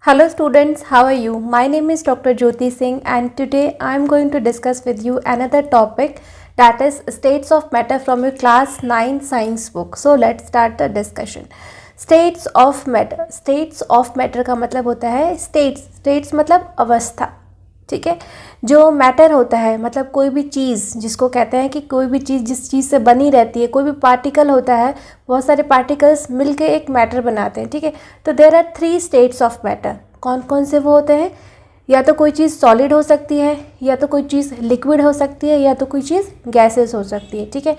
Hello students, how are you? My name is Dr. Jyoti Singh and today I am going to discuss with you another topic, that is states of matter from your class 9 science book. So let's start the discussion. States of matter. States of matter का मतलब होता है states मतलब अवस्था, ठीक है। जो matter होता है मतलब कोई भी चीज़, जिसको कहते हैं कि कोई भी चीज़ जिस चीज़ से बनी रहती है, कोई भी पार्टिकल होता है, बहुत सारे पार्टिकल्स मिलके एक मैटर बनाते हैं, ठीक है। तो there are 3 states of matter. कौन कौन से वो होते हैं? या तो कोई चीज़ सॉलिड हो सकती है, या तो कोई चीज़ लिक्विड हो सकती है, या तो कोई चीज़ गैसेस हो सकती है, ठीक है।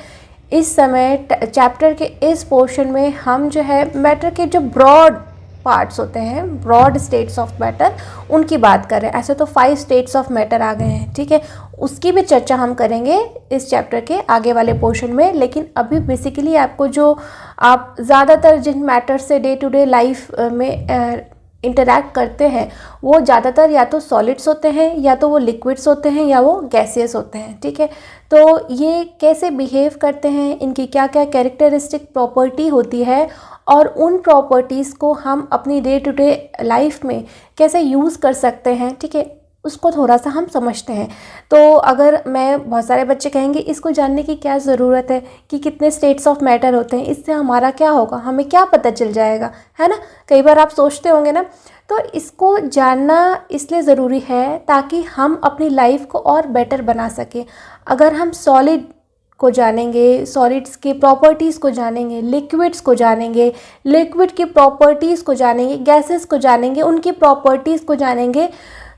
इस समय चैप्टर के इस पोर्शन में हम जो है मैटर के जो ब्रॉड पार्ट्स होते हैं, ब्रॉड स्टेट्स ऑफ मैटर, उनकी बात कर रहे हैं। ऐसे तो 5 स्टेट्स ऑफ मैटर आ गए हैं, ठीक है। उसकी भी चर्चा हम करेंगे इस चैप्टर के आगे वाले पोर्शन में। लेकिन अभी बेसिकली आपको जो आप ज़्यादातर जिन मैटर से डे टू डे लाइफ में इंटरैक्ट करते हैं वो ज़्यादातर या तो सॉलिड्स होते हैं, या तो वो लिक्विड्स होते हैं, या वो गैसियस होते हैं, ठीक है। तो ये कैसे बिहेव करते हैं, इनकी क्या क्या कैरेक्टरिस्टिक प्रॉपर्टी होती है, और उन प्रॉपर्टीज़ को हम अपनी डे टू डे लाइफ में कैसे यूज़ कर सकते हैं, ठीक है, उसको थोड़ा सा हम समझते हैं। तो अगर बहुत सारे बच्चे कहेंगे इसको जानने की क्या ज़रूरत है कि कितने स्टेट्स ऑफ मैटर होते हैं, इससे हमारा क्या होगा, हमें क्या पता चल जाएगा, है ना। कई बार आप सोचते होंगे ना। तो इसको जानना इसलिए ज़रूरी है ताकि हम अपनी लाइफ को और बेटर बना सकें। अगर हम सॉलिड को जानेंगे, सॉलिड्स की प्रॉपर्टीज़ को जानेंगे, लिक्विड्स को जानेंगे, लिक्विड की प्रॉपर्टीज़ को जानेंगे, गैसेस को जानेंगे, उनकी प्रॉपर्टीज़ को जानेंगे,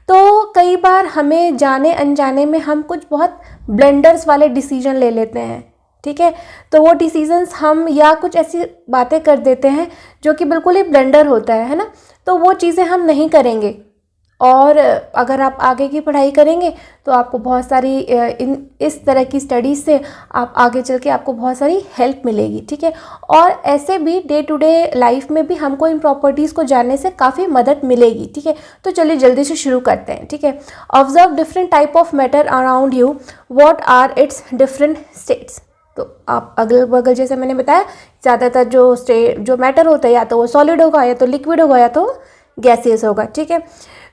तो कई बार हमें जाने अनजाने में हम कुछ बहुत ब्लेंडर्स वाले डिसीजन ले लेते हैं, ठीक है। तो वो डिसीजंस हम या कुछ ऐसी बातें कर देते हैं जो कि बिल्कुल ही ब्लेंडर होता है ना। तो वो चीज़ें हम नहीं करेंगे। और अगर आप आगे की पढ़ाई करेंगे तो आपको बहुत सारी इस तरह की स्टडीज़ से आप आगे चल के आपको बहुत सारी हेल्प मिलेगी, ठीक है। और ऐसे भी डे टू डे लाइफ में भी हमको इन प्रॉपर्टीज़ को जानने से काफ़ी मदद मिलेगी, ठीक है। तो चलिए जल्दी से शुरू करते हैं, ठीक है। Observe different type of matter around you, what are its different states. तो आप अगल बगल, जैसे मैंने बताया, ज़्यादातर जो मैटर होता है या तो वो सॉलिड होगा, या तो लिक्विड होगा, या तो गैसियस होगा, ठीक है।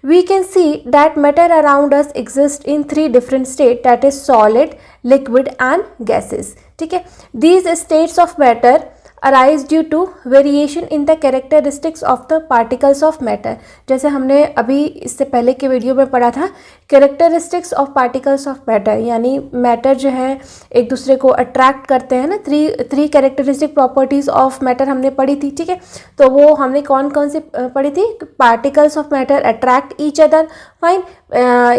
We can see that matter around us exists in 3 different states, that is solid, liquid and gases, ठीक है। These states of matter arise due to variation in the characteristics of the particles of matter। जैसे हमने अभी इससे पहले के video में पढ़ा था characteristics of particles of matter, यानी मैटर जो है एक दूसरे को अट्रैक्ट करते हैं ना। Three characteristic properties of matter हमने पढ़ी थी, ठीक है। तो वो हमने कौन कौन सी पढ़ी थी? Particles of matter attract each other, fine.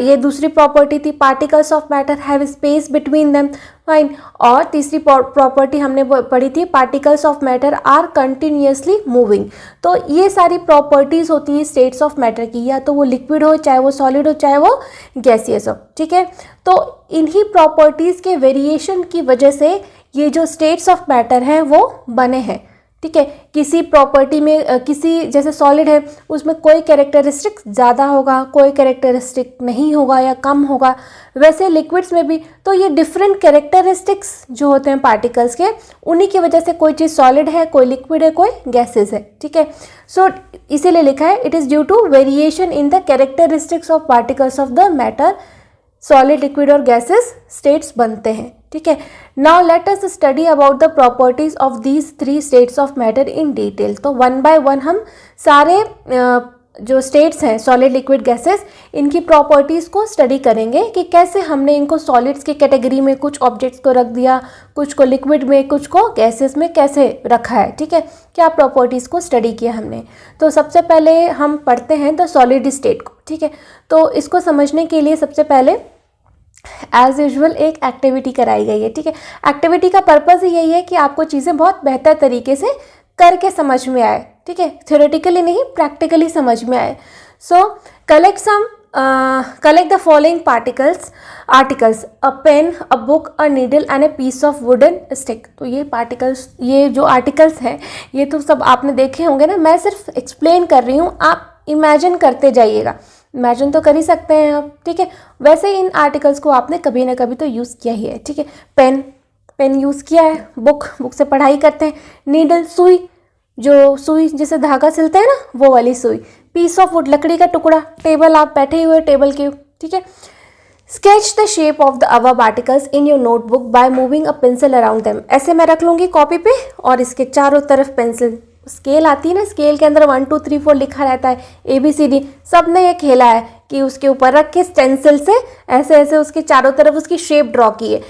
ये दूसरी प्रॉपर्टी थी, particles of matter have space between them, fine. और तीसरी प्रॉपर्टी हमने पढ़ी थी, particles of matter are continuously moving. तो ये सारी प्रॉपर्टीज़ होती हैं स्टेट्स ऑफ मैटर की, या तो वो लिक्विड हो, चाहे वो सॉलिड हो, चाहे वो गैसियस हो, ठीक है। तो इन्हीं प्रॉपर्टीज़ के वेरिएशन की वजह से ये जो स्टेट्स ऑफ मैटर हैं वो बने हैं, ठीक है। किसी प्रॉपर्टी में किसी, जैसे सॉलिड है, उसमें कोई कैरेक्टरिस्टिक ज़्यादा होगा, कोई कैरेक्टरिस्टिक नहीं होगा या कम होगा। वैसे लिक्विड्स में भी तो ये डिफरेंट कैरेक्टरिस्टिक्स जो होते हैं पार्टिकल्स के, उन्हीं की वजह से कोई चीज़ सॉलिड है, कोई लिक्विड है, कोई गैसेस है, ठीक है। सो इसीलिए लिखा है it is due to variation in the characteristics of particles of the matter, solid, liquid और गैसेस स्टेट्स बनते हैं, ठीक है। Now let us study about the properties of these 3 states of matter in detail. तो 1 by 1 हम सारे जो states हैं, सॉलिड, लिक्विड, गैसेस, इनकी प्रॉपर्टीज़ को स्टडी करेंगे कि कैसे हमने इनको सॉलिड्स की कैटेगरी में कुछ ऑब्जेक्ट्स को रख दिया, कुछ को लिक्विड में, कुछ को गैसेस में कैसे रखा है, ठीक है। क्या प्रॉपर्टीज़ को स्टडी किया हमने। तो सबसे पहले हम पढ़ते हैं द सॉलिड स्टेट को, ठीक है। तो इसको समझने के लिए सबसे पहले एज यूजुअल एक एक्टिविटी कराई गई है, ठीक है। एक्टिविटी का पर्पज़ यही है कि आपको चीज़ें बहुत बेहतर तरीके से करके समझ में आए, ठीक है। थ्योरेटिकली नहीं, प्रैक्टिकली समझ में आए। So collect the following articles, a pen, a book, a needle and a piece of wooden stick. तो ये जो आर्टिकल्स हैं, ये तो सब आपने देखे होंगे ना। मैं सिर्फ एक्सप्लेन कर रही हूँ, आप इमेजिन करते जाइएगा। इमेजिन तो कर ही सकते हैं आप, ठीक है। वैसे इन आर्टिकल्स को आपने कभी ना कभी तो यूज़ किया ही है, ठीक है। पेन यूज़ किया है, बुक से पढ़ाई करते हैं, नीडल सुई, जो सुई जैसे धागा सिलते हैं ना, वो वाली सुई, पीस ऑफ वुड, लकड़ी का टुकड़ा, टेबल, आप बैठे हुए टेबल के, ठीक है। Sketch the shape of the above articles in your notebook by moving a pencil around them. ऐसे मैं रख लूँगी कॉपी पे और इसके चारों तरफ पेंसिल, स्केल आती है ना, स्केल के अंदर 1 2 3 4 लिखा रहता है, ABCD, सब ने ये खेला है कि उसके ऊपर रख के पेंसिल से ऐसे ऐसे उसके चारों तरफ उसकी शेप ड्रॉ की है।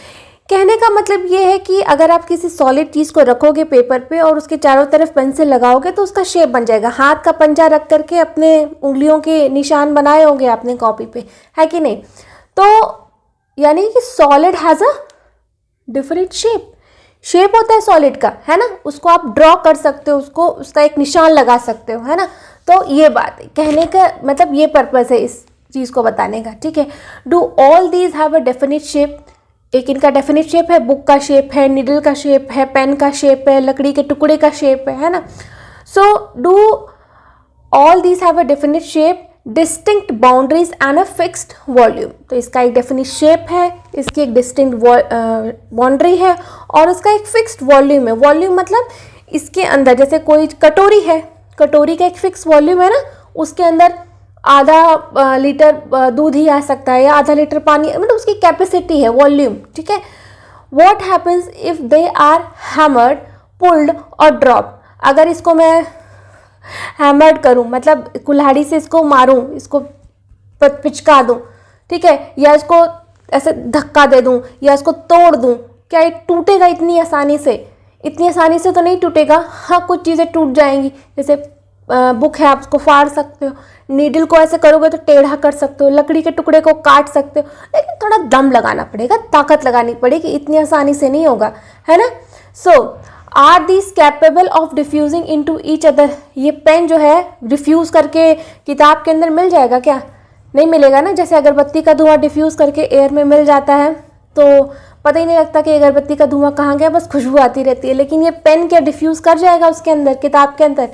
कहने का मतलब ये है कि अगर आप किसी सॉलिड चीज़ को रखोगे पेपर पे और उसके चारों तरफ पेंसिल लगाओगे तो उसका शेप बन जाएगा। हाथ का पंजा रख करके अपने उंगलियों के निशान बनाए होंगे आपने कॉपी पे, है कि नहीं। तो यानी कि solid has a different shape होता है सॉलिड का, है ना, उसको आप ड्रॉ कर सकते हो, उसको उसका एक निशान लगा सकते हो, है ना। तो ये बात है, कहने का मतलब ये पर्पस है इस चीज़ को बताने का, ठीक है। Do all these have a definite shape, एक इनका डेफिनिट शेप है, बुक का शेप है, निडल का शेप है, पेन का शेप है, लकड़ी के टुकड़े का शेप है ना। So do all these have a definite shape, distinct boundaries and a fixed volume. तो इसका एक डेफिनिट शेप है, इसकी एक डिस्टिंक्ट बाउंड्री है और उसका एक फिक्स्ड वॉल्यूम है। वॉल्यूम मतलब इसके अंदर जैसे कोई कटोरी है, कटोरी का एक फिक्स वॉल्यूम है ना, उसके अंदर आधा लीटर दूध ही आ सकता है या आधा लीटर पानी, मतलब उसकी कैपेसिटी है, वॉल्यूम, ठीक है। What happens if they are hammered, pulled और ड्रॉप। अगर इसको मैं हैमर्ड करूं मतलब कुल्हाड़ी से इसको मारूं, इसको पिचका दूं, ठीक है, या इसको ऐसे धक्का दे दूं या इसको तोड़ दूं, क्या ये टूटेगा इतनी आसानी से? इतनी आसानी से तो नहीं टूटेगा। हाँ, कुछ चीज़ें टूट जाएंगी, जैसे बुक है, आप उसको फाड़ सकते हो, नीडल को ऐसे करोगे तो टेढ़ा कर सकते हो, लकड़ी के टुकड़े को काट सकते हो, लेकिन थोड़ा दम लगाना पड़ेगा, ताकत लगानी पड़ेगी, इतनी आसानी से नहीं होगा, है ना। So are these capable of diffusing into each other. ये पेन जो है डिफ्यूज़ करके किताब के अंदर मिल जाएगा क्या? नहीं मिलेगा ना। जैसे अगरबत्ती का धुआं डिफ्यूज़ करके एयर में मिल जाता है तो पता ही नहीं लगता कि अगरबत्ती का धुआं कहाँ गया, बस खुशबू आती रहती है। लेकिन ये पेन क्या डिफ्यूज़ कर जाएगा उसके अंदर, किताब के अंदर?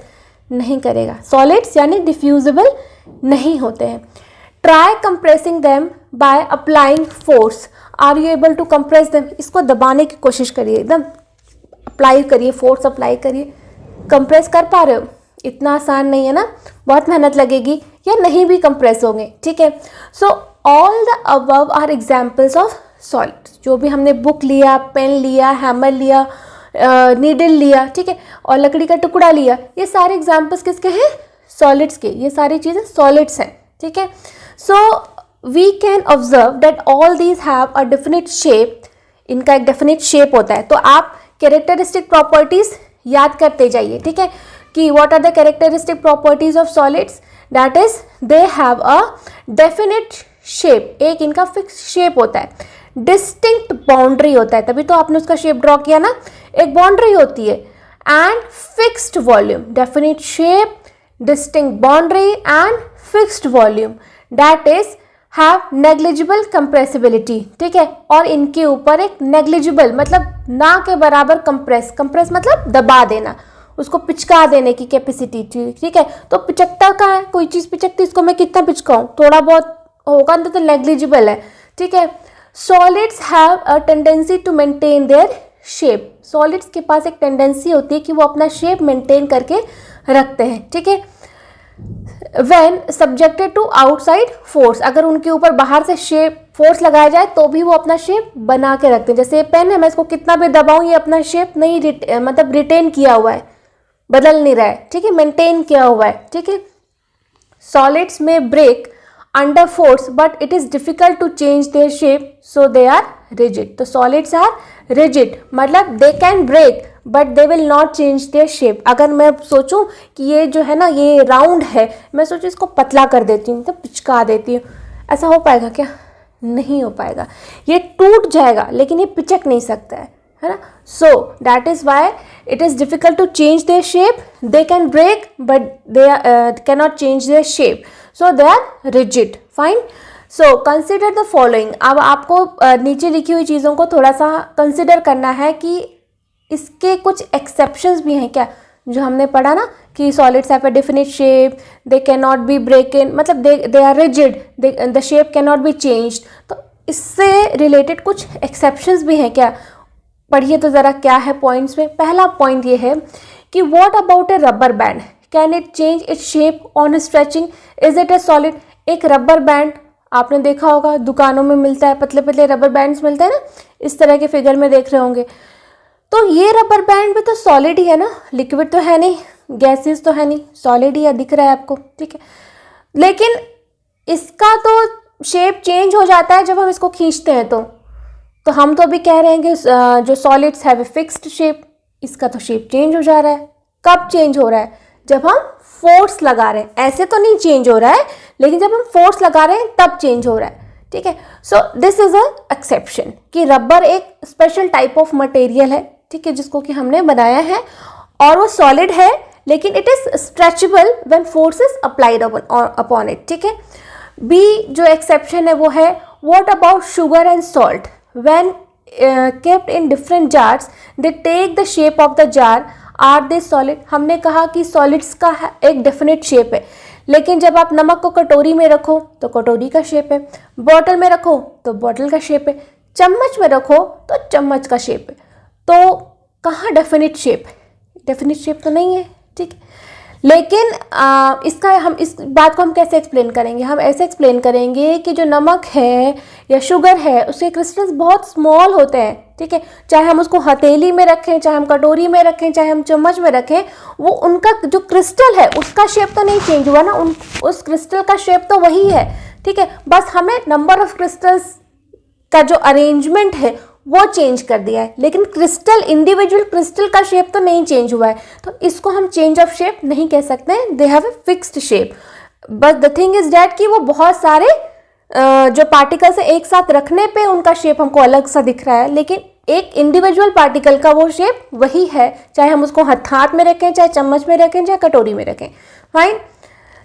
नहीं करेगा। सॉलिड्स यानी डिफ्यूजिबल नहीं होते हैं। Try compressing them by applying force. Are you able to compress them? इसको दबाने की कोशिश करिए, एकदम अप्लाई करिए, फोर्स अप्लाई करिए। कंप्रेस कर पा रहे हो? इतना आसान नहीं है ना, बहुत मेहनत लगेगी या नहीं भी कंप्रेस होंगे, ठीक है। So all the above are examples of solids. जो भी हमने बुक लिया, पेन लिया, हैमर लिया, नीडल लिया, ठीक है, और लकड़ी का टुकड़ा लिया, ये सारे एग्जाम्पल्स किसके हैं? सॉलिड्स के। ये सारी चीज़ें सॉलिड्स हैं, ठीक है। So we can observe that all these have a definite shape. इनका एक डेफिनिट शेप होता है। तो आप कैरेक्टरिस्टिक प्रॉपर्टीज याद करते जाइए, ठीक है, कि what are the characteristic properties of solids? That is they have a definite shape, एक इनका फिक्स शेप होता है, डिस्टिंक्ट बाउंड्री होता है, तभी तो आपने उसका शेप ड्रॉ किया ना, एक बाउंड्री होती है, and fixed volume. Definite shape, distinct boundary and fixed volume, that is have negligible compressibility, ठीक है। और इनके ऊपर एक नेग्लिजिबल मतलब ना के बराबर कंप्रेस, कंप्रेस मतलब दबा देना, उसको पिचका देने की कैपेसिटी, ठीक है। तो पिचकता का है, कोई चीज़ पिचकती, इसको मैं कितना पिचकाऊँ? थोड़ा बहुत होगा तो नेग्लिजिबल है, ठीक है। Solids have a tendency to maintain their shape. Solids के पास एक टेंडेंसी होती है कि वो अपना शेप मेंटेन करके रखते हैं, ठीक है। When subjected to outside force, अगर उनके ऊपर बाहर से शेप फोर्स लगाया जाए तो भी वो अपना शेप बना के रखते हैं। जैसे ये पेन है, मैं इसको कितना भी दबाऊं ये अपना शेप नहीं मतलब रिटेन किया हुआ है, बदल नहीं रहा है, ठीक है, मेंटेन किया हुआ है, ठीक है। सॉलिड्स में break under force but it is difficult to change their shape, so they are rigid. तो सॉलिड्स आर रिजिड मतलब they can break but they will not change their shape. अगर मैं सोचूं कि ये जो है ना ये राउंड है, मैं सोचूं इसको पतला कर देती हूँ, तो पिचका देती हूँ, ऐसा हो पाएगा क्या? नहीं हो पाएगा, ये टूट जाएगा लेकिन ये पिचक नहीं सकता है ना। So that is why it is difficult to change their shape. They can break but they can not change their shape, so they are rigid. Fine. So consider the following. अब आपको नीचे लिखी हुई चीज़ों को थोड़ा सा कंसिडर करना है कि इसके कुछ एक्सेप्शंस भी हैं क्या, जो हमने पढ़ा ना कि solids have a definite shape, they can not be broken, मतलब they are rigid, the shape can not be changed. तो इससे रिलेटेड कुछ एक्सेप्शंस भी हैं क्या? पढ़िए तो ज़रा क्या है पॉइंट्स में। पहला पॉइंट ये है कि what about A rubber band. Can it change its shape on stretching, is it a solid. एक रबर बैंड आपने देखा होगा, दुकानों में मिलता है, पतले पतले रबर बैंड्स मिलते हैं ना, इस तरह के फिगर में देख रहे होंगे। तो ये रबर बैंड भी तो सॉलिड ही है ना, लिक्विड तो है नहीं, गैसेस तो है नहीं, सॉलिड ही है, दिख रहा है आपको, ठीक है। लेकिन इसका तो शेप चेंज हो जाता है जब हम इसको खींचते हैं। तो हम तो अभी कह रहे हैं कि जो solids have a fixed shape, इसका तो शेप चेंज हो जा रहा है। कब चेंज हो रहा है? जब हम फोर्स लगा रहे हैं। ऐसे तो नहीं चेंज हो रहा है, लेकिन जब हम फोर्स लगा रहे हैं तब चेंज हो रहा है, ठीक है। So this is a exception कि रबर एक स्पेशल टाइप ऑफ मटेरियल है, ठीक है, जिसको कि हमने बनाया है और वो सॉलिड है, लेकिन it is stretchable when force is applied upon it, ठीक है। बी जो एक्सेप्शन है वो है what about sugar and salt, when kept in different jars they take the shape of the jar, are they solid। हमने कहा कि solids का एक डेफिनेट शेप है, लेकिन जब आप नमक को कटोरी में रखो तो कटोरी का शेप है, बॉटल में रखो तो बॉटल का शेप है, चम्मच में रखो तो चम्मच का शेप है। तो कहाँ डेफिनेट शेप है? डेफिनेट शेप तो नहीं है, ठीक है। लेकिन इसका हम इस बात को हम कैसे एक्सप्लेन करेंगे? हम ऐसे एक्सप्लेन करेंगे कि जो नमक है या शुगर है उसके क्रिस्टल्स बहुत स्मॉल होते हैं, ठीक है। चाहे हम उसको हथेली में रखें, चाहे हम कटोरी में रखें, चाहे हम चम्मच में रखें, वो उनका जो क्रिस्टल है उसका शेप तो नहीं चेंज हुआ ना, उस क्रिस्टल का शेप तो वही है, ठीक है। बस हमें नंबर ऑफ क्रिस्टल्स का जो अरेंजमेंट है वो चेंज कर दिया है, लेकिन क्रिस्टल, इंडिविजुअल क्रिस्टल का शेप तो नहीं चेंज हुआ है। तो इसको हम चेंज ऑफ शेप नहीं कह सकते हैं, they have a fixed shape. But the thing is that कि वो बहुत सारे जो पार्टिकल्स है एक साथ रखने पे उनका शेप हमको अलग सा दिख रहा है, लेकिन एक इंडिविजुअल पार्टिकल का वो शेप वही है, चाहे हम उसको हाथ में रखें, चाहे चम्मच में रखें, चाहे कटोरी में रखें, फाइन।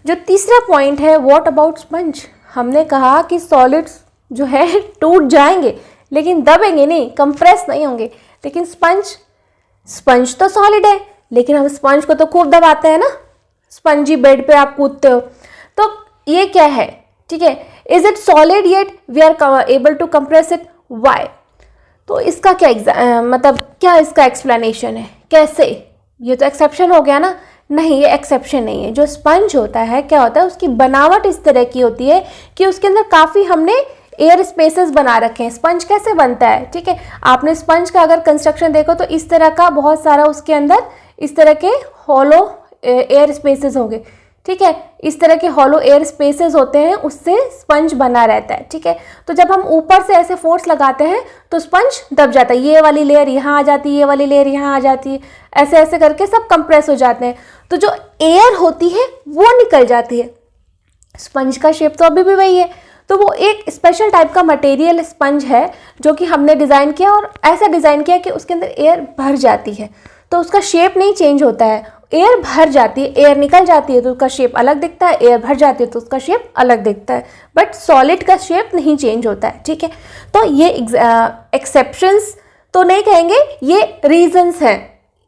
जो तीसरा पॉइंट है व्हाट अबाउट स्पंज, हमने कहा कि सॉलिड्स जो है टूट जाएंगे लेकिन दबेंगे नहीं, कंप्रेस नहीं होंगे। लेकिन स्पंज तो सॉलिड है, लेकिन हम स्पंज को तो खूब दबाते हैं ना, स्पंजी बेड पे आप कूदते हो। तो ये क्या है, ठीक है, is it solid yet we are able to compress it, why. तो इसका क्या मतलब क्या इसका एक्सप्लेनेशन है, कैसे? ये तो एक्सेप्शन हो गया ना। नहीं, ये एक्सेप्शन नहीं है। जो स्पंज होता है क्या होता है, उसकी बनावट इस तरह की होती है कि उसके अंदर काफ़ी हमने एयर स्पेसेस बना रखे हैं। स्पंज कैसे बनता है, ठीक है, आपने स्पंज का अगर कंस्ट्रक्शन देखो तो इस तरह का बहुत सारा उसके अंदर इस तरह के हॉलो एयर स्पेसेस होंगे, ठीक है, इस तरह के हॉलो एयर स्पेसेस होते हैं, उससे स्पंज बना रहता है, ठीक है। तो जब हम ऊपर से ऐसे फोर्स लगाते हैं तो स्पंज दब जाता है, ये वाली लेयर यहाँ आ जाती है, ये वाली लेयर यहाँ आ जाती है, ऐसे ऐसे करके सब कंप्रेस हो जाते हैं। तो जो एयर होती है वो निकल जाती है। स्पंज का शेप तो अभी भी वही है। तो वो एक स्पेशल टाइप का मटेरियल स्पंज है जो कि हमने डिज़ाइन किया, और ऐसा डिज़ाइन किया कि उसके अंदर एयर भर जाती है, तो उसका शेप नहीं चेंज होता है। एयर भर जाती है, एयर निकल जाती है तो उसका शेप अलग दिखता है, एयर भर जाती है तो उसका शेप अलग दिखता है, बट सॉलिड का शेप नहीं चेंज होता है, ठीक है। तो ये एक्सेप्शंस तो नहीं कहेंगे, ये रीजंस हैं।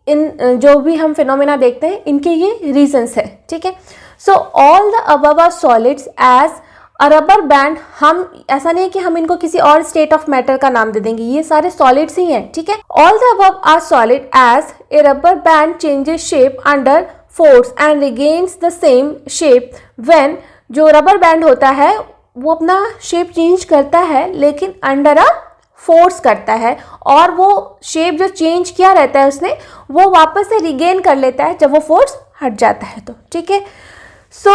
इन जो भी हम फिनोमेना देखते हैं इनके ये रीजंस हैं, ठीक है। So all the above are solids as a rubber band. हम ऐसा नहीं कि हम इनको किसी और स्टेट ऑफ मैटर का नाम दे देंगे, ये सारे सॉलिड्स ही हैं, ठीक है। All the above are solid as a rubber band changes shape under force and regains the same shape when. जो रबर बैंड होता है वो अपना शेप चेंज करता है, लेकिन अंडर अ फोर्स करता है, और वो शेप जो चेंज किया रहता है उसने वो वापस से रिगेन कर लेता है जब वो फोर्स हट जाता है तो, ठीक है। So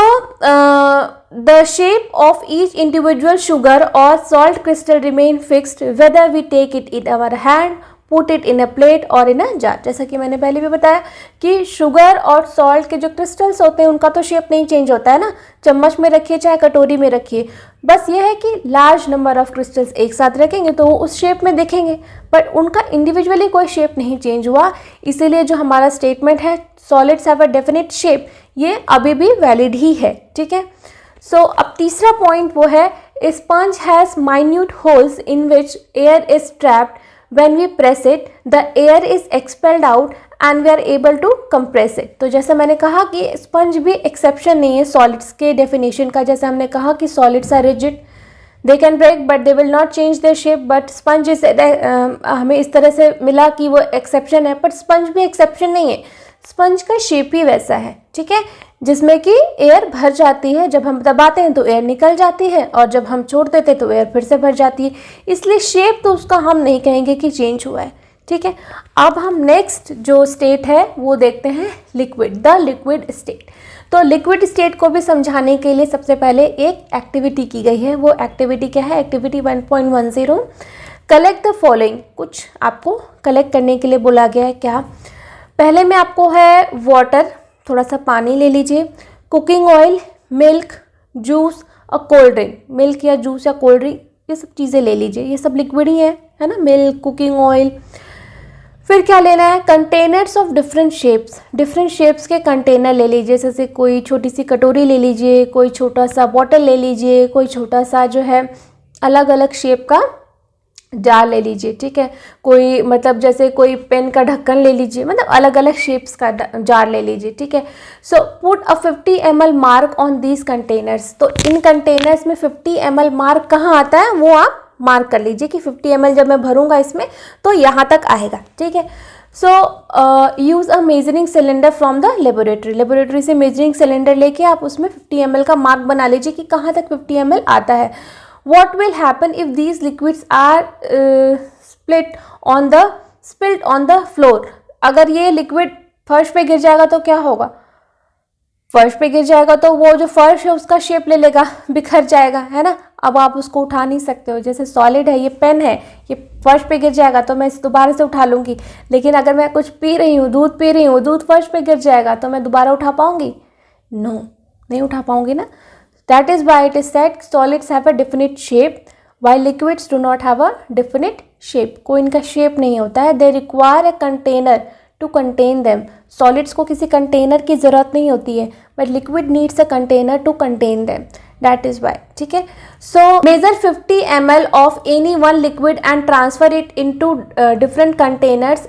the shape of each individual sugar or salt crystal remain fixed whether we take it in our hand, put it in a plate or in a jar। जैसा कि मैंने पहले भी बताया कि शुगर और सॉल्ट के जो क्रिस्टल्स होते हैं उनका तो शेप नहीं चेंज होता है ना, चम्मच में रखिए चाहे कटोरी में रखिए, बस ये है कि लार्ज नंबर ऑफ क्रिस्टल्स एक साथ रखेंगे तो वो उस शेप में दिखेंगे, बट उनका इंडिविजुअली कोई शेप नहीं चेंज हुआ। इसीलिए जो हमारा स्टेटमेंट है solids have a definite shape, ये अभी भी वैलिड ही है, ठीक है। सो अब तीसरा पॉइंट वो है sponge has minute holes in which air is trapped, when we press it the air is expelled out and we are able to compress it. तो जैसे मैंने कहा कि स्पंज भी एक्सेप्शन नहीं है सॉलिड्स के डेफिनेशन का। जैसे हमने कहा कि solids are rigid, they can break but they will not change their shape, but sponge is हमें इस तरह से मिला कि वो एक्सेप्शन है, बट स्पंज भी एक्सेप्शन नहीं है। स्पंज का शेप ही वैसा है, ठीक है, जिसमें कि एयर भर जाती है, जब हम दबाते हैं तो एयर निकल जाती है और जब हम छोड़ देते तो एयर फिर से भर जाती है, इसलिए शेप तो उसका हम नहीं कहेंगे कि चेंज हुआ है, ठीक है। अब हम नेक्स्ट जो स्टेट है वो देखते हैं लिक्विड, द लिक्विड स्टेट। तो लिक्विड स्टेट को भी समझाने के लिए सबसे पहले एक एक्टिविटी की गई है। वो एक्टिविटी क्या है? Activity 1.10, collect the following. कुछ आपको कलेक्ट करने के लिए बोला गया है। क्या? पहले में आपको है वाटर, थोड़ा सा पानी ले लीजिए, कुकिंग ऑयल, मिल्क, जूस और कोल्ड ड्रिंक। मिल्क या जूस या कोल्ड ड्रिंक ये सब चीज़ें ले लीजिए, ये सब लिक्विड ही है ना, मिल्क, कुकिंग ऑयल। फिर क्या लेना है? Containers of different shapes, different shapes के कंटेनर ले लीजिए, जैसे कोई छोटी सी कटोरी ले लीजिए, कोई छोटा सा बॉटल ले लीजिए, कोई छोटा सा जो है अलग अलग शेप का जार ले लीजिए, ठीक है। कोई मतलब जैसे कोई पेन का ढक्कन ले लीजिए, मतलब अलग अलग शेप्स का जार ले लीजिए, ठीक है। So put a 50 ml mark on these containers. तो इन कंटेनर्स में 50 ml मार्क कहाँ आता है वो आप मार्क कर लीजिए कि 50 ml जब मैं भरूंगा इसमें तो यहाँ तक आएगा, ठीक है। So use a measuring cylinder from the laboratory, laboratory से मेजरिंग सिलेंडर लेके आप उसमें 50 ml का मार्क बना लीजिए कि कहाँ तक 50 ml आता है। What will happen if these liquids are spilled on the floor? अगर ये लिक्विड फर्श पे गिर जाएगा तो क्या होगा? फर्श पे गिर जाएगा तो वो जो फर्श है उसका शेप ले लेगा, बिखर जाएगा, है ना। अब आप उसको उठा नहीं सकते हो। जैसे सॉलिड है, ये पेन है, ये फर्श पे गिर जाएगा तो मैं इसे दोबारा से उठा लूँगी, लेकिन अगर मैं कुछ पी रही हूँ, दूध पी रही हूँ, दूध फर्श पे गिर जाएगा तो मैं दोबारा उठा पाऊँगी? नो, नहीं उठा पाऊँगी ना। That is why it is said solids have a definite shape while liquids do not have a definite shape. कोई इनका शेप नहीं होता है। They require a container to contain them. Solids को किसी कंटेनर की ज़रूरत नहीं होती है, but liquid needs a container to contain them. That is why, ठीक है। So measure 50 ml of any one liquid and transfer it into different containers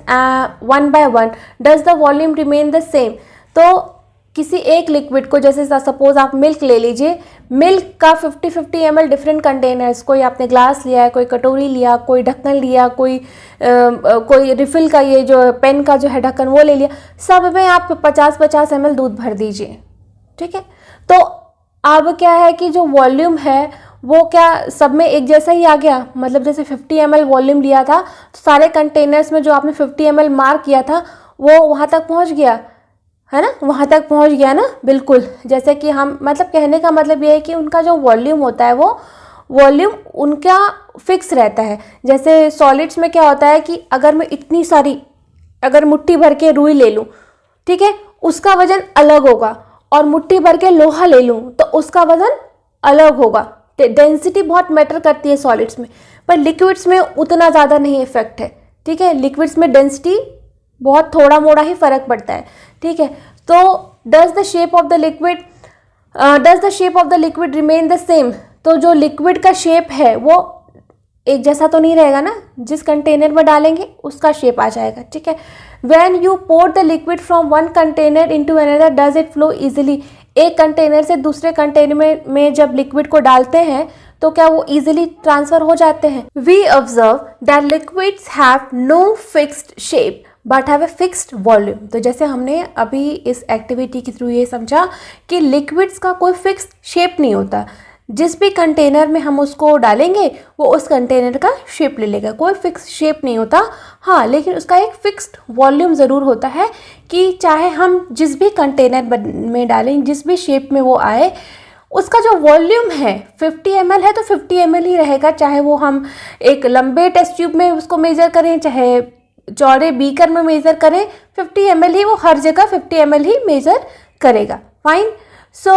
one by one. Does the volume remain the same? तो किसी एक liquid को, जैसे suppose आप milk ले लीजिए, मिल्क का 50 ml डिफरेंट कंटेनर्स, कोई आपने ग्लास लिया है, कोई कटोरी लिया, कोई ढक्कन लिया, कोई रिफिल का ये जो पेन का जो है ढक्कन वो ले लिया, सब में आप 50 ml दूध भर दीजिए, ठीक है। तो अब क्या है कि जो वॉल्यूम है वो क्या सब में एक जैसा ही आ गया? मतलब जैसे 50 ml वॉल्यूम लिया था तो सारे कंटेनर्स में जो आपने 50 ml मार्क किया था वो वहाँ तक पहुँच गया, है ना, वहाँ तक पहुँच गया ना, बिल्कुल। जैसे कि हम मतलब कहने का मतलब ये है कि उनका जो वॉल्यूम होता है वो वॉल्यूम उनका फिक्स रहता है। जैसे सॉलिड्स में क्या होता है कि अगर मैं इतनी सारी, अगर मुट्ठी भर के रुई ले लूँ, ठीक है, उसका वजन अलग होगा, और मुट्ठी भर के लोहा ले लूँ तो उसका वजन अलग होगा। डेंसिटी बहुत मैटर करती है सॉलिड्स में, पर लिक्विड्स में उतना ज़्यादा नहीं इफेक्ट है, ठीक है। लिक्विड्स में डेंसिटी बहुत थोड़ा मोड़ा ही फर्क पड़ता है, ठीक है। तो does the shape of the liquid remain the same? तो जो लिक्विड का शेप है वो एक जैसा तो नहीं रहेगा ना, जिस कंटेनर में डालेंगे उसका शेप आ जाएगा, ठीक है। When you pour the liquid from one container into another does it flow easily? एक कंटेनर से दूसरे कंटेनर में जब लिक्विड को डालते हैं तो क्या वो इजीली ट्रांसफर हो जाते हैं? We observe that liquids have no fixed shape but have a fixed volume. तो जैसे हमने अभी इस एक्टिविटी के थ्रू ये समझा कि लिक्विड्स का कोई फिक्स्ड शेप नहीं होता, जिस भी कंटेनर में हम उसको डालेंगे वो उस कंटेनर का शेप ले लेगा, कोई फिक्स शेप नहीं होता। हाँ, लेकिन उसका एक फिक्स्ड वॉल्यूम ज़रूर होता है कि चाहे हम जिस भी कंटेनर में डालें, जिस भी शेप में वो आए, उसका जो वॉल्यूम है 50 ml है तो 50 ml ही रहेगा, चाहे वो हम एक लंबे टेस्ट ट्यूब में उसको मेजर करें, चाहे चौड़े बीकर में मेजर करें, 50 ml ही वो हर जगह 50 ml ही मेजर करेगा। Fine. So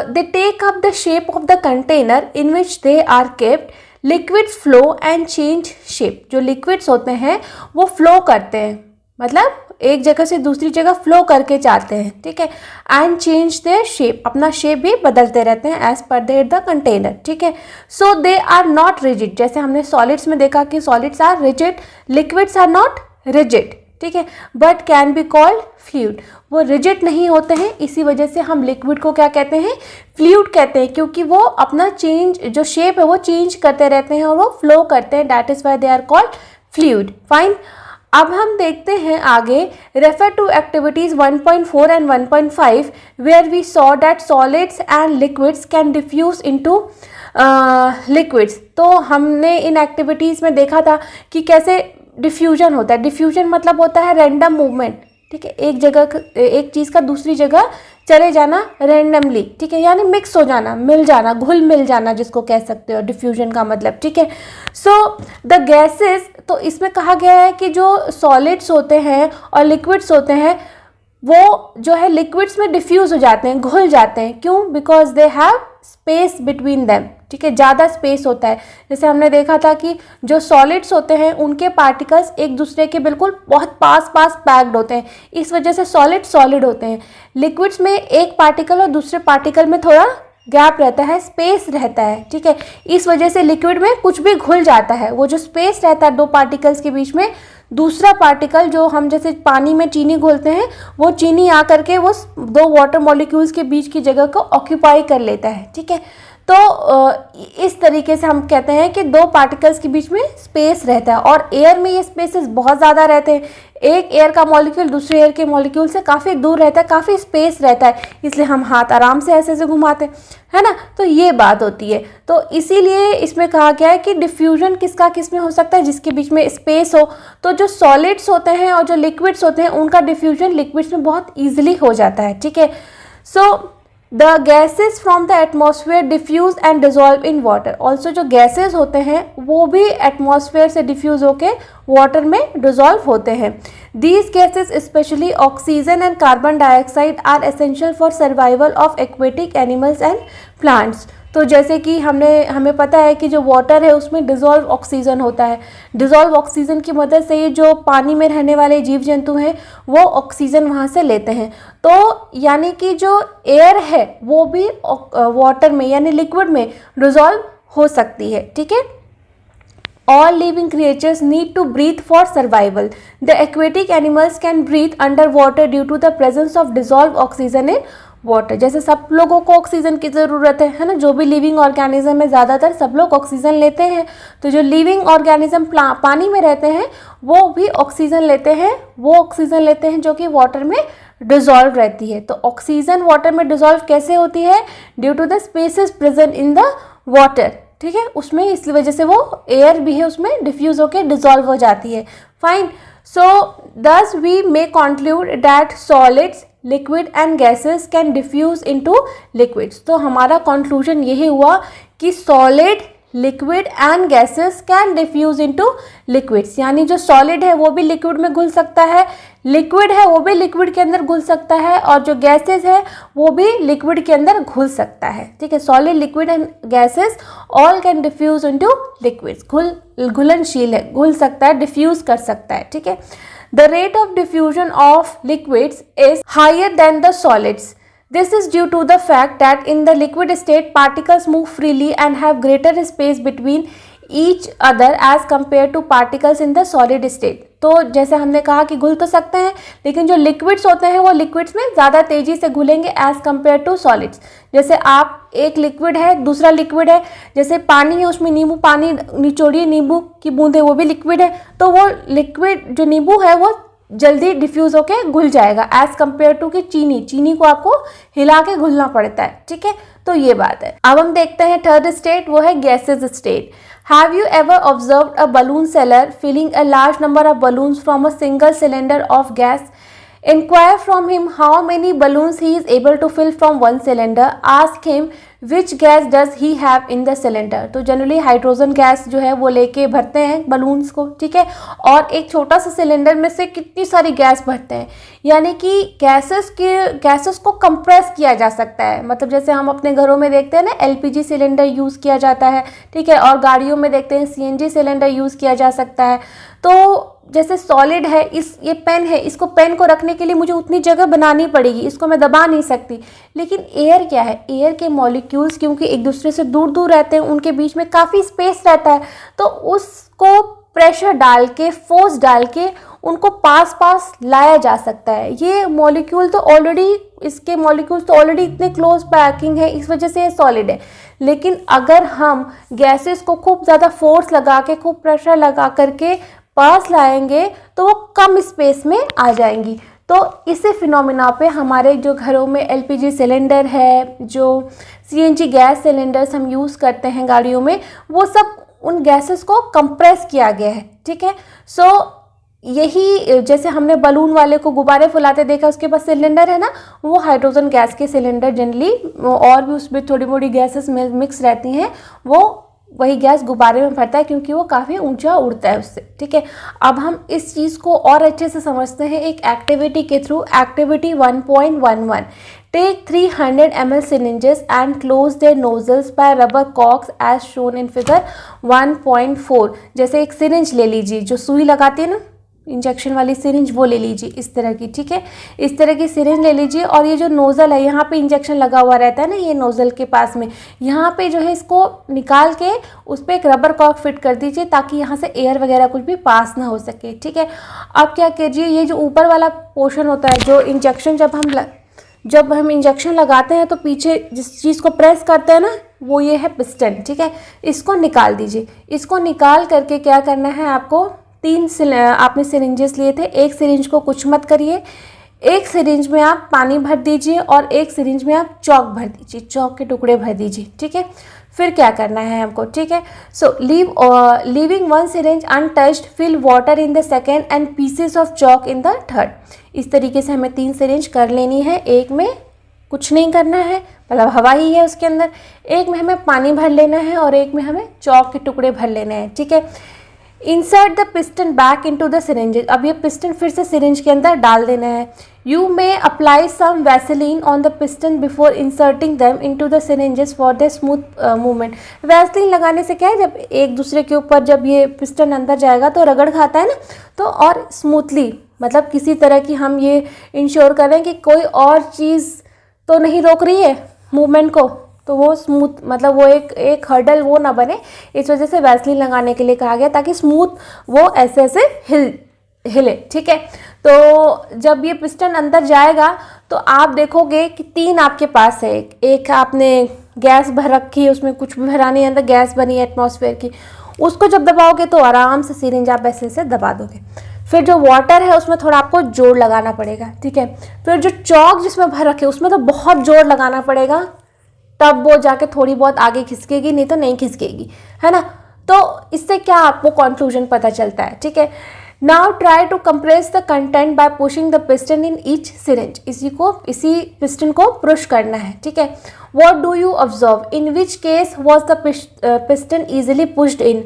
they take up the shape of the container in which they are kept, liquids flow and change shape. जो लिक्विड्स होते हैं वो फ्लो करते हैं, मतलब एक जगह से दूसरी जगह फ्लो करके जाते हैं, ठीक है। एंड चेंज देयर शेप, अपना शेप भी बदलते रहते हैं as per there the container, ठीक है। So they are not rigid. जैसे हमने सॉलिड्स में देखा कि solids are rigid, liquids are not rigid, ठीक है, but can be called fluid. वो रिजिड नहीं होते हैं, इसी वजह से हम लिक्विड को क्या कहते हैं? फ्लूइड कहते हैं, क्योंकि वो अपना चेंज जो शेप है वो चेंज करते रहते हैं और वो फ्लो करते हैं, that is why they are called fluid. Fine. अब हम देखते हैं आगे, refer to activities 1.4 and 1.5 where we saw that solids and liquids can diffuse into liquids. तो हमने इन एक्टिविटीज़ में देखा था कि कैसे डिफ्यूजन होता है। डिफ्यूजन मतलब होता है रैंडम मूवमेंट, ठीक है, एक जगह एक चीज़ का दूसरी जगह चले जाना रैंडमली, ठीक है, यानी मिक्स हो जाना, मिल जाना, घुल मिल जाना जिसको कह सकते हो डिफ्यूजन का मतलब, ठीक है। सो द गैसेस, तो इसमें कहा गया है कि जो सॉलिड्स होते हैं और लिक्विड्स होते हैं वो जो है लिक्विड्स में डिफ्यूज हो जाते हैं, घुल जाते हैं। क्यों? Because they have space between them, ठीक है, ज़्यादा स्पेस होता है। जैसे हमने देखा था कि जो सॉलिड्स होते हैं उनके पार्टिकल्स एक दूसरे के बिल्कुल बहुत पास पास पैक्ड होते हैं, इस वजह से सॉलिड सॉलिड होते हैं। लिक्विड्स में एक पार्टिकल और दूसरे पार्टिकल में थोड़ा गैप रहता है, स्पेस रहता है, ठीक है, इस वजह से लिक्विड में कुछ भी घुल जाता है। वो जो स्पेस रहता है दो पार्टिकल्स के बीच में, दूसरा पार्टिकल जो हम जैसे पानी में चीनी घोलते हैं, वो चीनी आकर के वो दो वाटर मॉलिक्यूल्स के बीच की जगह को ऑक्यूपाई कर लेता है, ठीक है। तो इस तरीके से हम कहते हैं कि दो पार्टिकल्स के बीच में स्पेस रहता है, और एयर में ये स्पेसेस बहुत ज़्यादा रहते हैं। एक एयर का मॉलिक्यूल दूसरे एयर के मॉलिक्यूल से काफ़ी दूर रहता है, काफ़ी स्पेस रहता है, इसलिए हम हाथ आराम से ऐसे घुमाते हैं, है ना। तो ये बात होती है। तो इसीलिए इसमें कहा गया है कि डिफ्यूजन किसका किस में हो सकता है, जिसके बीच में स्पेस हो। तो जो सॉलिड्स होते हैं और जो लिक्विड्स होते हैं उनका डिफ्यूजन लिक्विड्स में बहुत ईजिली हो जाता है, ठीक है। So the gases from the atmosphere diffuse and dissolve in water. Also जो गैसेज होते हैं वो भी एटमॉस्फेयर से डिफ्यूज होके वाटर में डिजॉल्व होते हैं। These gases especially oxygen and carbon dioxide are essential for survival of aquatic animals and plants. तो जैसे कि हमें पता है कि जो वाटर है उसमें डिज़ोल्व ऑक्सीजन होता है। डिज़ोल्व ऑक्सीजन की मदद से ये जो पानी में रहने वाले जीव जंतु हैं वो ऑक्सीजन वहाँ से लेते हैं। तो यानी कि जो एयर है वो भी वाटर में यानी लिक्विड में डिज़ोल्व हो सकती है, ठीक है। All living creatures need to breathe for survival. The aquatic animals can breathe underwater due to the presence of dissolved oxygen in water. जैसे सब लोगों को ऑक्सीजन की ज़रूरत है ना, जो भी लिविंग ऑर्गेनिज्म है ज़्यादातर सब लोग ऑक्सीजन लेते हैं। तो जो लिविंग ऑर्गेनिज्म पानी में रहते हैं वो भी ऑक्सीजन लेते हैं, वो ऑक्सीजन लेते हैं जो कि वाटर में डिजॉल्व रहती है। तो ऑक्सीजन वाटर में डिजॉल्व कैसे होती है? Due to the spaces present in the water, ठीक है, उसमें इसकी वजह से वो एयर भी है उसमें डिफ्यूज होकर डिजॉल्व हो जाती है। Fine. So thus we may conclude that solids liquid and gases can diffuse into liquids. तो हमारा कंक्लूजन यही हुआ कि solid liquid and gases can diffuse into liquids, यानी जो सॉलिड है वो भी लिक्विड में घुल सकता है, लिक्विड है वो भी लिक्विड के अंदर घुल सकता है, और जो गैसेस है वो भी लिक्विड के अंदर घुल सकता है, ठीक है। Solid liquid and gases all can diffuse into liquids. घुलनशील है, घुल सकता है, डिफ्यूज कर सकता है, ठीक है। The rate of diffusion of liquids is higher than the solids. This is due to the fact that in the liquid state particles move freely and have greater space between each other as compared to particles in the solid state. तो जैसे हमने कहा कि घुल तो सकते हैं, लेकिन जो लिक्विड्स होते हैं वो लिक्विड्स में ज़्यादा तेज़ी से घुलेंगे एज कम्पेयर टू सॉलिड्स। जैसे आप एक लिक्विड है दूसरा लिक्विड है, जैसे पानी है उसमें नींबू पानी निचोड़िए, नींबू की बूंदे वो भी लिक्विड है, तो वो लिक्विड जो नींबू है वो जल्दी डिफ्यूज होके घुल जाएगा एज कम्पेयर टू कि चीनी को आपको हिला के घुलना पड़ता है, ठीक है। तो ये बात है। अब हम देखते हैं थर्ड स्टेट, वो है gases state. Have you ever observed a balloon seller filling a large number of balloons from a single cylinder of gas? Inquire from him how many balloons he is able to fill from one cylinder. Ask him which gas does he have in the cylinder. तो generally hydrogen gas जो है वो लेके भरते हैं balloons को, ठीक है, और एक छोटा सा सिलेंडर में से कितनी सारी गैस भरते हैं। यानी कि गैसेस को कंप्रेस किया जा सकता है। मतलब जैसे हम अपने घरों में देखते हैं ना एलपीजी सिलेंडर यूज़ किया जाता है, ठीक है, और गाड़ियों में देखते हैं सीएनजी सिलेंडर यूज़ किया जा सकता है। तो जैसे सॉलिड है, ये पेन है, इसको पेन को रखने के लिए मुझे उतनी जगह बनानी पड़ेगी, इसको मैं दबा नहीं सकती। लेकिन एयर क्या है, एयर के मॉलिक्यूल्स क्योंकि एक दूसरे से दूर दूर रहते हैं, उनके बीच में काफ़ी स्पेस रहता है, तो उसको प्रेशर डाल के फोर्स डाल के उनको पास लाया जा सकता है। ये मॉलिक्यूल तो ऑलरेडी इसके मॉलिक्यूल्स तो ऑलरेडी इतने क्लोज पैकिंग है, इस वजह से ये सॉलिड है। लेकिन अगर हम गैसेस को खूब ज़्यादा फोर्स लगा के खूब प्रेशर लगा करके पास लाएंगे तो वो कम स्पेस में आ जाएंगी। तो इसी फिनोमिना पे हमारे जो घरों में एलपीजी सिलेंडर है, जो सीएनजी गैस सिलेंडर्स हम यूज़ करते हैं गाड़ियों में, वो सब उन गैसेस को कंप्रेस किया गया है। ठीक है, सो यही जैसे हमने बलून वाले को गुब्बारे फुलाते देखा, उसके पास सिलेंडर है ना, वो हाइड्रोजन गैस के सिलेंडर जनरली, और भी उसमें थोड़ी मोड़ी गैसेस मिक्स रहती हैं, वो वही गैस गुब्बारे में भरता है क्योंकि वो काफ़ी ऊंचा उड़ता है उससे। ठीक है, अब हम इस चीज़ को और अच्छे से समझते हैं एक एक्टिविटी के थ्रू। Activity 1.11, take 300 ml syringes and close their nozzles by rubber corks as shown in figure 1.4। जैसे एक सिरिंज ले लीजिए, जो सुई लगाती है ना, इंजेक्शन वाली सिरिंज, वो ले लीजिए इस तरह की। ठीक है, इस तरह की सिरिंज ले लीजिए, और ये जो नोज़ल है, यहाँ पे इंजेक्शन लगा हुआ रहता है ना, ये नोज़ल के पास में, यहाँ पे जो है इसको निकाल के उस पर एक रबर कॉर्क फिट कर दीजिए ताकि यहाँ से एयर वगैरह कुछ भी पास ना हो सके। ठीक है, अब क्या कीजिए, ये जो ऊपर वाला पोर्शन होता है, जो इंजेक्शन जब हम इंजेक्शन लगाते हैं तो पीछे जिस चीज़ को प्रेस करते हैं ना, वो ये है पिस्टन। ठीक है, इसको निकाल दीजिए। इसको निकाल करके क्या करना है आपको, आपने सिरिंजेस लिए थे, एक सिरिंज को कुछ मत करिए, एक सिरिंज में आप पानी भर दीजिए और एक सिरिंज में आप चॉक भर दीजिए, चॉक के टुकड़े भर दीजिए। ठीक है, फिर क्या करना है हमको, ठीक है, so leaving one syringe untouched, fill water in the second and pieces of chalk in the third. इस तरीके से हमें 3 सिरिंज कर लेनी है। एक में कुछ नहीं करना है, मतलब हवा ही है उसके अंदर, एक में हमें पानी भर लेना है और एक में हमें चॉक के टुकड़े भर लेने हैं। ठीक है, insert the piston back into the syringes. अब ये पिस्टन फिर से सिरिंज के अंदर डाल देना है। You may apply some Vaseline on the piston before inserting them into the syringes for the smooth movement. Vaseline लगाने से क्या है, जब एक दूसरे के ऊपर जब ये पिस्टन अंदर जाएगा तो रगड़ खाता है ना, तो और स्मूथली, मतलब किसी तरह की हम ये इंश्योर करें कि कोई और चीज़ तो नहीं रोक रही है मूवमेंट को, तो वो स्मूथ, मतलब वो एक हर्डल वो ना बने, इस वजह से वैसलीन लगाने के लिए कहा गया ताकि स्मूथ वो ऐसे ऐसे हिले। ठीक है, तो जब ये पिस्टन अंदर जाएगा तो आप देखोगे कि 3 आपके पास है। एक आपने गैस भर रखी है, उसमें कुछ भी भरा नहीं है, अंदर गैस बनी है एटमॉस्फेयर की, उसको जब दबाओगे तो आराम से सिरिंज आप ऐसे ऐसे दबा दोगे। फिर जो वाटर है उसमें थोड़ा आपको जोर लगाना पड़ेगा। ठीक है, फिर जो चॉक जिसमें भर रखे उसमें तो बहुत जोर लगाना पड़ेगा, तब वो जाके थोड़ी बहुत आगे खिसकेगी, नहीं तो नहीं खिसकेगी, है ना। तो इससे क्या आपको कंक्लूजन पता चलता है। ठीक है, now try to compress the content by pushing the piston in each syringe. इसी पिस्टन को पुश करना है। ठीक है, what do you observe, in which case was the piston easily pushed in,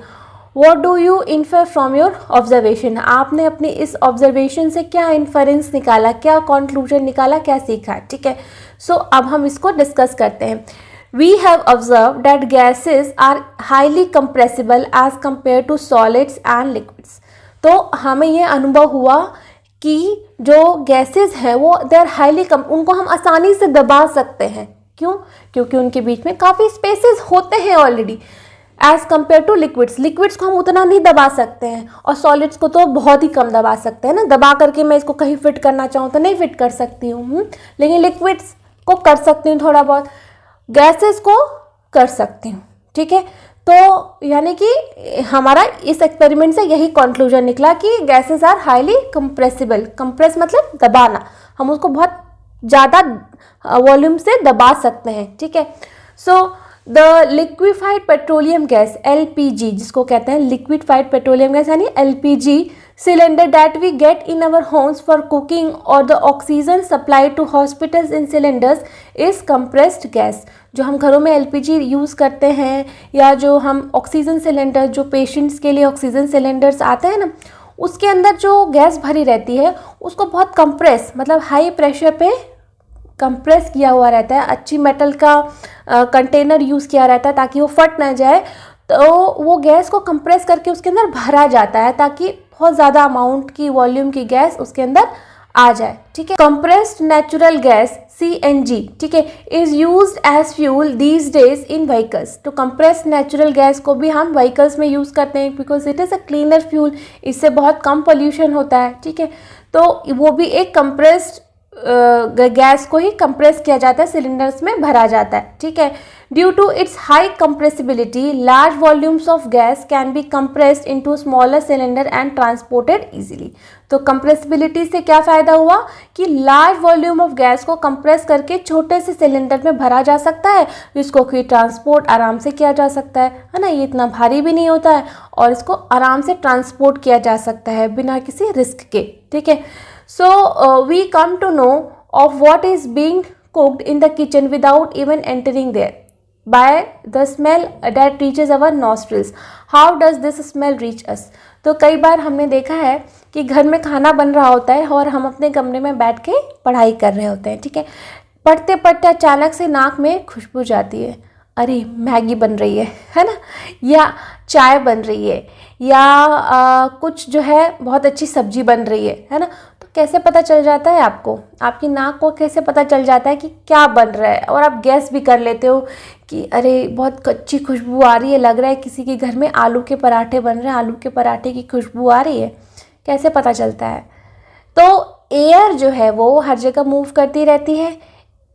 what do you infer from your observation. आपने अपनी इस observation से क्या इन्फरेंस निकाला, क्या कंक्लूजन निकाला, क्या सीखा। ठीक है, सो अब हम इसको डिस्कस करते हैं। We have observe that gases are highly compressible as compare to solids and liquids. तो हमें ये अनुभव हुआ कि जो गैसेज हैं वो दे आर हाईली उनको हम आसानी से दबा सकते हैं। क्यों? क्योंकि उनके बीच में काफ़ी स्पेसेस होते हैं already, as compare to liquids. Liquids को हम उतना नहीं दबा सकते हैं और सॉलिड्स को तो बहुत ही कम दबा सकते हैं ना। दबा करके मैं इसको कहीं फिट करना चाहूँ तो नहीं फिट कर सकती हूँ, लेकिन लिक्विड्स को कर सकती हूँ थोड़ा बहुत, गैसेस को कर सकती हूँ। ठीक है, तो यानी कि हमारा इस एक्सपेरिमेंट से यही कंक्लूजन निकला कि gases are highly compressible. Compress मतलब दबाना, हम उसको बहुत ज़्यादा वॉल्यूम से दबा सकते हैं। ठीक है, so the liquefied petroleum gas LPG, जिसको कहते हैं लिक्विफाइड पेट्रोलियम गैस यानी LPG cylinder that we get in our homes for cooking और the oxygen supplied to hospitals in cylinders is compressed gas. जो हम घरों में LPG यूज़ करते हैं या जो हम ऑक्सीजन सिलेंडर, जो पेशेंट्स के लिए ऑक्सीजन सिलेंडर्स आते हैं ना, उसके अंदर जो गैस भरी रहती है उसको बहुत कंप्रेस, मतलब हाई प्रेशर पे कंप्रेस किया हुआ रहता है। अच्छी मेटल का कंटेनर यूज़ किया रहता है ताकि वो फट ना जाए। तो वो गैस को कंप्रेस करके उसके अंदर भरा जाता है ताकि बहुत ज़्यादा अमाउंट की वॉल्यूम की गैस उसके अंदर आ जाए। ठीक है, कंप्रेस्ड नेचुरल गैस CNG, ठीक है, is used as fuel these days in vehicles. तो कंप्रेस्ड नेचुरल गैस को भी हम व्हीकल्स में यूज़ करते हैं because it is a cleaner fuel, इससे बहुत कम पोल्यूशन होता है। ठीक है, तो वो भी एक कंप्रेस्ड गैस को ही कंप्रेस किया जाता है, सिलेंडर्स में भरा जाता है, ठीक है। Due to its high compressibility large volumes of gas can be compressed into smaller cylinder and transported easily. तो कंप्रेसिबिलिटी से क्या फ़ायदा हुआ कि लार्ज वॉल्यूम ऑफ गैस को कंप्रेस करके छोटे से सिलेंडर में भरा जा सकता है, जिसको कि ट्रांसपोर्ट आराम से किया जा सकता है ना। ये इतना भारी भी नहीं होता है और इसको आराम से ट्रांसपोर्ट किया जा सकता है बिना किसी रिस्क के, ठीक है। So we come to know of what is being cooked in the kitchen without even entering there by the smell that reaches our nostrils. How does this smell reach us? तो कई बार हमने देखा है कि घर में खाना बन रहा होता है और हम अपने कमरे में बैठ के पढ़ाई कर रहे होते हैं, ठीक है। पढ़ते पढ़ते अचानक से नाक में खुशबू जाती है, अरे मैगी बन रही है ना, या चाय बन रही है, या कुछ जो है बहुत अच्छी सब्जी बन रही है ना। तो कैसे पता चल जाता है आपको, आपकी नाक को कैसे पता चल जाता है कि क्या बन रहा है, और आप गैस भी कर लेते हो कि अरे बहुत अच्छी खुशबू आ रही है, लग रहा है किसी के घर में आलू के पराठे बन रहे हैं, आलू के पराठे की खुशबू आ रही है। कैसे पता चलता है? तो एयर जो है वो हर जगह मूव करती रहती है,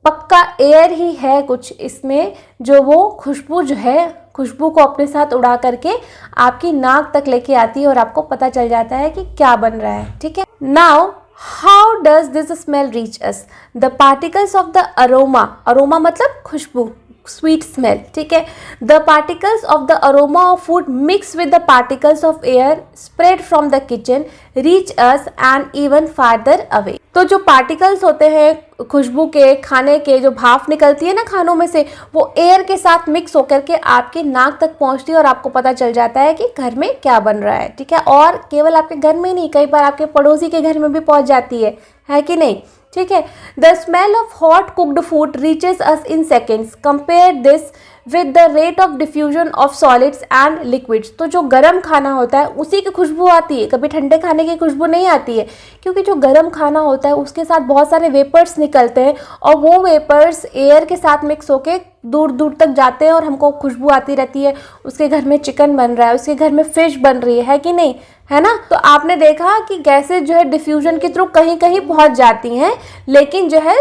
पक्का एयर ही है कुछ इसमें जो वो खुशबू जो है, खुशबू को अपने साथ उड़ा करके आपकी नाक तक लेके आती है और आपको पता चल जाता है कि क्या बन रहा है, ठीक है। Now how does this smell reach us? The particles of the aroma मतलब खुशबू, स्वीट स्मेल, ठीक है। The particles of the aroma of food mix with the particles of air spread from the kitchen reach us and even farther away. तो जो particles होते हैं खुशबू के, खाने के, जो भाप निकलती है ना खानों में से, वो एयर के साथ मिक्स होकर के आपके नाक तक पहुंचती है और आपको पता चल जाता है कि घर में क्या बन रहा है, ठीक है। और केवल आपके घर में नहीं, कई बार आपके पड़ोसी के घर में भी पहुंच जाती है कि नहीं, ठीक है। The smell of hot cooked food reaches us in seconds, compare this with the rate of diffusion of solids and liquids. तो जो गर्म खाना होता है उसी की खुशबू आती है, कभी ठंडे खाने की खुशबू नहीं आती है, क्योंकि जो गर्म खाना होता है उसके साथ बहुत सारे वेपर्स निकलते हैं और वो वेपर्स एयर के साथ मिक्स होके दूर दूर तक जाते हैं और हमको खुशबू आती रहती है। उसके घर में चिकन बन रहा है, उसके घर में फिश बन रही है कि नहीं, है ना। तो आपने देखा कि गैसेज जो है डिफ्यूजन के थ्रू कहीं कहीं पहुंच जाती हैं, लेकिन जो है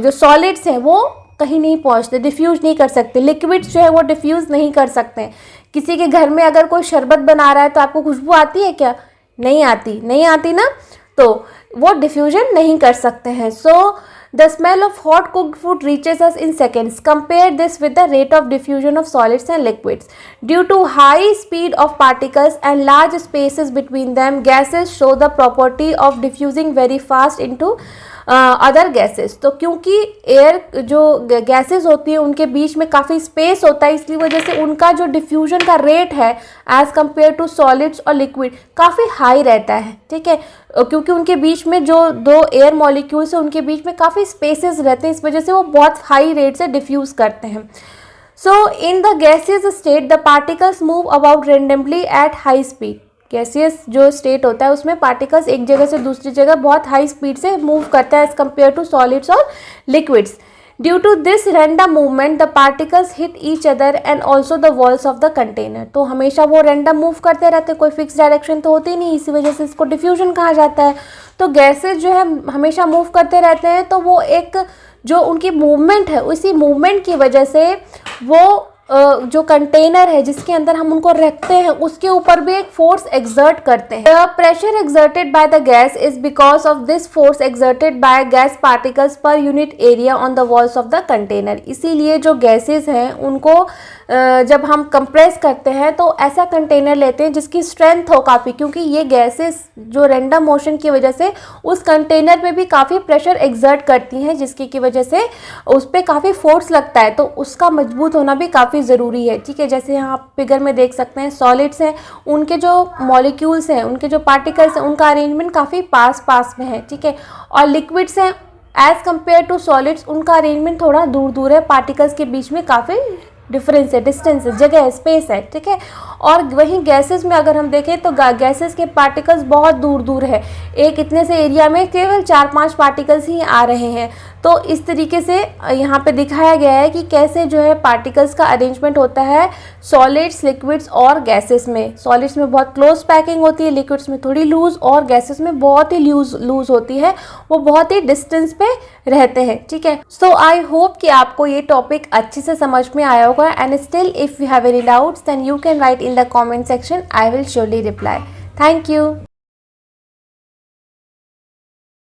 जो सॉलिड्स हैं वो कहीं नहीं पहुंचते, डिफ्यूज नहीं कर सकते। लिक्विड्स जो है वो डिफ्यूज नहीं कर सकते। किसी के घर में अगर कोई शरबत बना रहा है तो आपको खुशबू आती है क्या? नहीं आती ना, तो वो डिफ्यूजन नहीं कर सकते हैं। सो the smell of hot cooked food reaches us in seconds. Compare this with the rate of diffusion of solids and liquids. Due to high speed of particles and large spaces between them, gases show the property of diffusing very fast into other gases. तो क्योंकि air जो gases होती है उनके बीच में काफ़ी space होता है, इसलिए वजह से उनका जो डिफ्यूजन का रेट है एज़ कम्पेयर टू सॉलिड्स और लिक्विड काफ़ी हाई रहता है, ठीक है। क्योंकि उनके बीच में जो दो एयर मॉलिक्यूल्स हैं उनके बीच में काफ़ी स्पेसेस रहते हैं, इस वजह से वो बहुत हाई रेट से डिफ्यूज़ करते हैं। So in the gaseous state the particles move about randomly at high speed. Gaseous जो स्टेट होता है उसमें पार्टिकल्स एक जगह से दूसरी जगह बहुत हाई स्पीड से मूव करता है एज कम्पेयर टू सॉलिड्स और liquids. Due to this random movement the particles hit each other and also the walls of the container. तो हमेशा वो रैंडम मूव करते रहते, कोई फिक्स डायरेक्शन तो होती नहीं, इसी वजह से इसको डिफ्यूजन कहा जाता है। तो गैसेज जो है हमेशा मूव करते रहते हैं, तो वो एक जो उनकी मूवमेंट है उसी मूवमेंट की वजह से वो जो कंटेनर है जिसके अंदर हम उनको रखते हैं उसके ऊपर भी एक फोर्स एक्सर्ट करते हैं। The pressure exerted by the gas is because of this force exerted by gas particles per unit area on the walls of the container. इसीलिए जो गैसेस हैं उनको जब हम कंप्रेस करते हैं तो ऐसा कंटेनर लेते हैं जिसकी स्ट्रेंथ हो काफ़ी, क्योंकि ये गैसेस जो रैंडम मोशन की वजह से उस कंटेनर पे भी काफ़ी प्रेशर एक्सर्ट करती हैं, जिसकी की वजह से उस पर काफ़ी फोर्स लगता है, तो उसका मजबूत होना भी काफ़ी ज़रूरी है, ठीक है। जैसे यहाँ आप फिगर में देख सकते हैं सॉलिड्स हैं, उनके जो मॉलिक्यूल्स हैं, उनके जो पार्टिकल्स हैं, उनका अरेंजमेंट काफ़ी पास में है, ठीक है। और लिक्विड्स हैं एज़ कम्पेयर टू सॉलिड्स, उनका अरेंजमेंट थोड़ा दूर है, पार्टिकल्स के बीच में काफ़ी डिफरेंस है, डिस्टेंस है, जगह है, स्पेस है, ठीक है। और वहीं गैसेस में अगर हम देखें तो गैसेस के पार्टिकल्स बहुत दूर है, एक इतने से एरिया में केवल 4-5 पार्टिकल्स ही आ रहे हैं। तो इस तरीके से यहाँ पे दिखाया गया है कि कैसे जो है पार्टिकल्स का अरेंजमेंट होता है सॉलिड्स, लिक्विड्स और गैसेस में। सॉलिड्स में बहुत क्लोज पैकिंग होती है, लिक्विड्स में थोड़ी लूज और गैसेस में बहुत ही लूज होती है, वो बहुत ही डिस्टेंस पे रहते हैं। ठीक है, सो आई होप कि आपको ये टॉपिक अच्छे से समझ में आया होगा। And still if you have any doubts then you can write in the comment section, I will surely reply. Thank you.